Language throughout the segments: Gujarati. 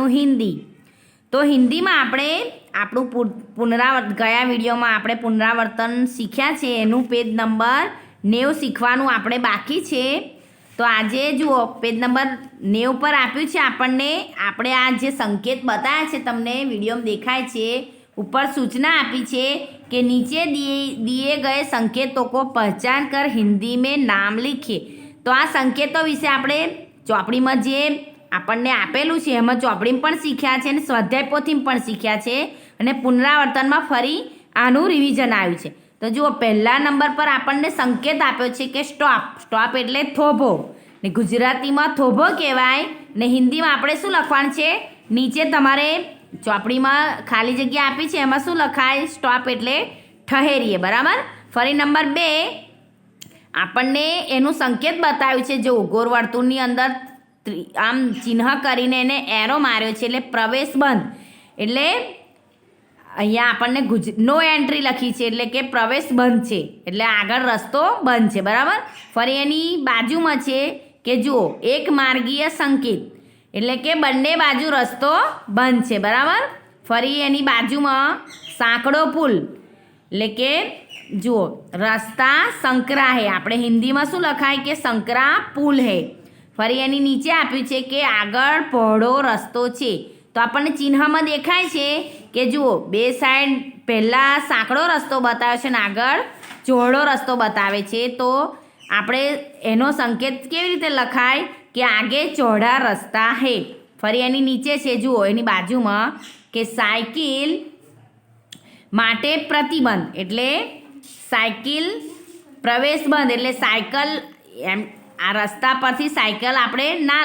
શીખવાનું હિન્દી। તો હિન્દીમાં આપણે આપણું ગયા વિડીયોમાં આપણે પુનરાવર્તન શીખ્યા છે, એનું પેજ નંબર 90 શીખવાનું આપણે બાકી છે। તો આજે જુઓ પેજ નંબર 90 પર આપ્યું છે આપણને, આપણે આ જે સંકેત બતાવ્યા છે તમને વિડીયોમાં દેખાય છે, ऊपर सूचना आपी है कि नीचे दिए गए संकेतों को पहचान कर हिंदी में नाम लिखिए। तो आ संकेतों विषे आपणे चौपड़ी में जे आपने आपेलू है एम चौपड़ी में पण शीख्या है, स्वाध्याय पोथी में पण शीख्या है, अने पुनरावर्तन में फरी आनु रिविजन आव्युं छे। तो जुओ पहला नंबर पर आपने संकेत आप्यो छे कि स्टॉप। स्टॉप एटले थोभो, ने गुजराती में थोभो कहेवाय, ने हिंदी में आपणे शुं लखवानुं छे, नीचे तमारे चौपड़ी में खाली जग्या आपी है एम शू लखाय स्टॉप एटले ठहेरीए। बराबर। फरी नंबर 2 आपने एनु संकेत बताव्युं छे, जो गोर वर्तुळनी अंदर आम चिन्ह करीने एने एरो मार्यो छे एटले प्रवेश बंध, एटले अहींया आपने नो एंट्री लखी छे एटले के प्रवेश बंध छे, एटले आगळ रस्तो बंध छे। बराबर। फरी एनी बाजुमां छे के जुओ एक मार्गीय संकेत, એટલે કે બંને બાજુ રસ્તો બંધ છે। બરાબર। ફરી એની બાજુમાં સાંકડો પુલ, એટલે કે જુઓ રસ્તા સંકરા હે, આપણે હિન્દીમાં શું લખાય કે સંકરા પુલ હે। ફરી એની નીચે આપ્યું છે કે આગળ પહોળો રસ્તો છે। તો આપણને ચિહ્નમાં દેખાય છે કે જુઓ બે સાઈડ પહેલાં સાંકડો રસ્તો બતાવે છે અને આગળ ચોહળો રસ્તો બતાવે છે। તો આપણે એનો સંકેત કેવી રીતે લખાય कि आगे चौड़ा रस्ता है। फरी एनी नीचे छे जुओ एनी बाजुमां के साइकिल माटे प्रतिबंध, एटले साइकिल प्रवेश बंध, एटले साइकल एम आ रस्ता परथी साइकल आपणे ना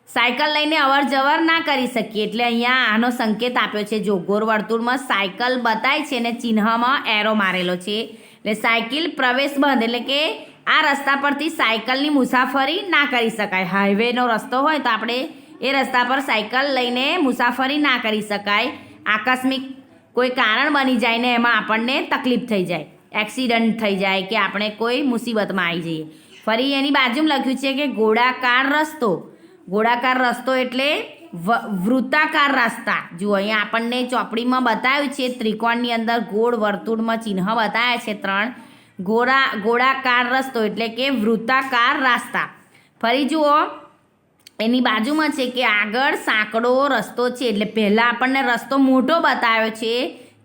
साइकल लईने अवर जवर ना करी सकीए, एटले अहींया आनो संकेत आप्यो छे। जो गोर वर्तुळमां साइकल बताय छे ने चिन्हमां एरो मारेलो छे, एटले साइकिल प्रवेश बंध, एटले के आ रस्ता परथी साइकलनी मुसाफरी ना करी शकाय। हाईवेनो रस्तो होय तो आपणे ए रस्ता पर साइकल लईने मुसाफरी ना करी शकाय। आकस्मिक कोई कारण बनी जाय ने एमां आपणने तकलीफ थई जाय, एक्सिडंट थई जाय के आपणे कोई मुसीबतमां आई जईए। फरी एनी बाजुमां लख्युं छे के गोळाकार रस्तो। गोळाकार रस्तो एटले वृत्ताकार रस्ता। जो अहींया आपणने ચોપડીમાં बताव्युं छे, त्रिकोणनी अंदर गोળ वर्तुळमां चिन्ह बताव्या छे 3, गोळाकार रस्तो एटले के वृत्ताकार रास्ता। फरी जुओ एनी बाजुमां छे के आगळ सांकड़ो रस्तो छे, एटले पहेला आपणने रस्तो मोटो बताव्यो छे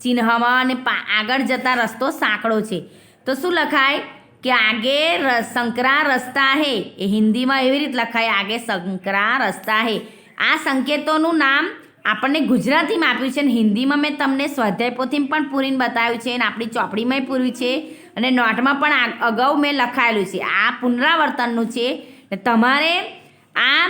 चिन्हमां अने आगळ जता रस्तो सांकड़ो छे। तो शुं लखाय के आगे संकरा रस्ता है, ए हिंदीमां एवी रीते लखाय आगे संकरा रस्ता है। आ संकेतोनुं नाम આપણને ગુજરાતીમાં આપ્યું છે અને હિન્દીમાં મેં તમને સ્વાધ્યાય પોથીમાં પણ પૂરીને બતાવ્યું છે અને આપણી ચોપડીમાંય પૂર્યું છે અને નોટમાં પણ અગાઉ મેં લખાયેલું છે। આ પુનરાવર્તનનું છે, તમારે આ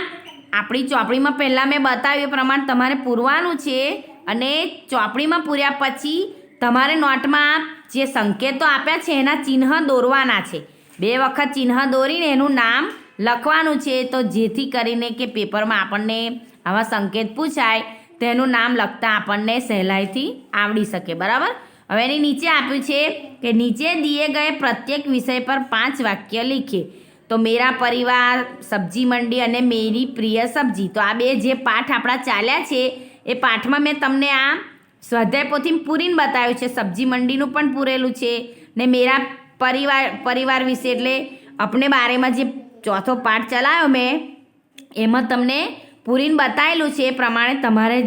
આપણી ચોપડીમાં પહેલાં મેં બતાવ્યું એ પ્રમાણે તમારે પૂરવાનું છે અને ચોપડીમાં પૂર્યા પછી તમારે નોટમાં જે સંકેતો આપ્યા છે એના ચિહ્ન દોરવાના છે। 2 વખત ચિહ્ન દોરીને એનું નામ લખવાનું છે, તો જેથી કરીને કે પેપરમાં આપણને આવા સંકેત પૂછાય તેનું નામ લખતા આપણને સહેલાઈથી આવડી શકે। બરાબર। હવે એની નીચે આપ્યું છે કે નીચે દિए गए प्रत्येक विषय पर 5 वाक्य लिखिए। तो मेरा परिवार, सब्जी मंडी अने मेरी प्रिय सब्जी। तो आ बे जे पाठ आपણા ચાલ્યા છે એ પાઠમાં મેં તમને આ સ્વાધ્યાય પોથીમાં પૂરીને બતાવ્યું છે, સબ્જી મંડીનું પણ પૂરેલું છે ને મેરા પરિવાર વિશે એટલે अपने बारेમાં જે ચોથો પાઠ ચલાવ્યો મેં એમાં તમને પૂરીને બતાવેલું છે, એ પ્રમાણે તમારે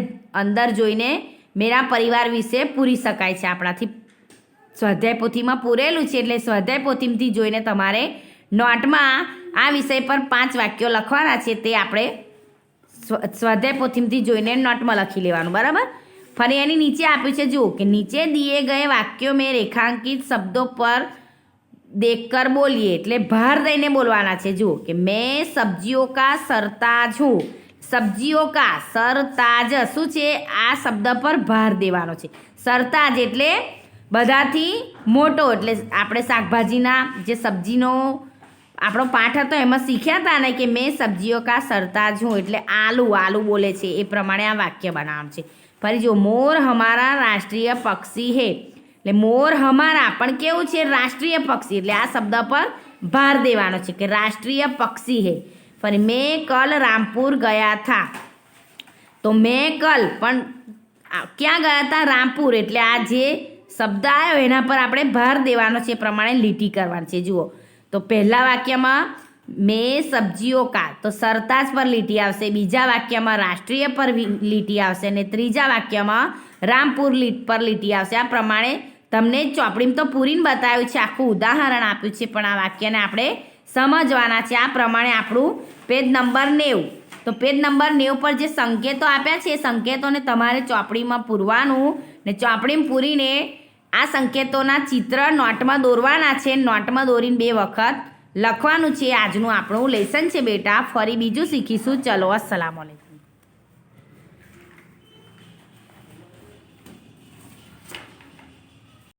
અંદર જોઈને મેરા પરિવાર વિશે પૂરી શકાય છે। આપણાથી સ્વાધ્યાય પોથીમાં પૂરેલું છે એટલે સ્વાધ્યાય પોથીમાંથી જોઈને તમારે નોટમાં આ વિષય પર 5 વાક્યો લખવાના છે, તે આપણે સ્વાધ્યાય પોથીમાંથી જોઈને નોટમાં લખી લેવાનું। બરાબર। ફરી એની નીચે આપ્યું છે જુઓ કે નીચે दिए गए वाक्यों में रेखांकित शब्दों पर देखकर बोलिए, એટલે ભાર દઈને બોલવાના છે। જુઓ કે मैं सब्जियों का सरताज हूँ। सब्जियों का सरताज શું છે, આ શબ્દ પર ભાર દેવાનો છે। સરતાજ એટલે બધાથી મોટો, એટલે આપણે શાકભાજીના જે સબ્જીનો આપણો પાઠ હતો એમાં શીખ્યા હતા ને કે મેં સબ્જીઓ કા સરતાજ હું, એટલે આલુ બોલે છે એ પ્રમાણે આ વાક્ય બનાવવાનું છે। ફરી જો મોર हमारा राष्ट्रीय पक्षी है, એટલે મોર हमारा પણ કેવું છે રાષ્ટ્રીય પક્ષી, એટલે આ શબ્દ પર ભાર દેવાનો છે કે રાષ્ટ્રીય પક્ષી है। ફરી મેં કલ રામપુર ગયા था। તો મેં કલ પણ ક્યાં ગયા હતા? રામપુર. એટલે આ જે શબ્દ આવ્યો એના પર આપણે ભાર દેવાનો છે, એ પ્રમાણે લીટી કરવાની છે. જુઓ તો પહેલા વાક્યમાં મેં સબ્જીઓ કા, તો સરતાજ પર લીટી આવશે. બીજા વાક્યમાં રાષ્ટ્રીય પર લીટી આવશે અને ત્રીજા વાક્યમાં રામપુર પર લીટી આવશે. આ પ્રમાણે તમને ચોપડીમાં તો પૂરીને બતાવ્યું છે, આખું ઉદાહરણ આપ્યું છે, પણ આ વાક્યને આપણે સમજવાના છે. આ પ્રમાણે આપણું પેજ નંબર 90. તો પેજ નંબર 90 પર જે સંકેતો આપ્યા છે એ સંકેતોને તમારે ચોપડીમાં પૂરવાનું ને ચોપડીમાં પૂરીને આ સંકેતોના ચિત્ર નોટમાં દોરવાના છે. નોટમાં દોરીને 2 વખત લખવાનું છે. આજનું આપણું લેસન છે બેટા. ફરી બીજું શીખીશું. ચલો, અસ્સલામ વાલેકુમ.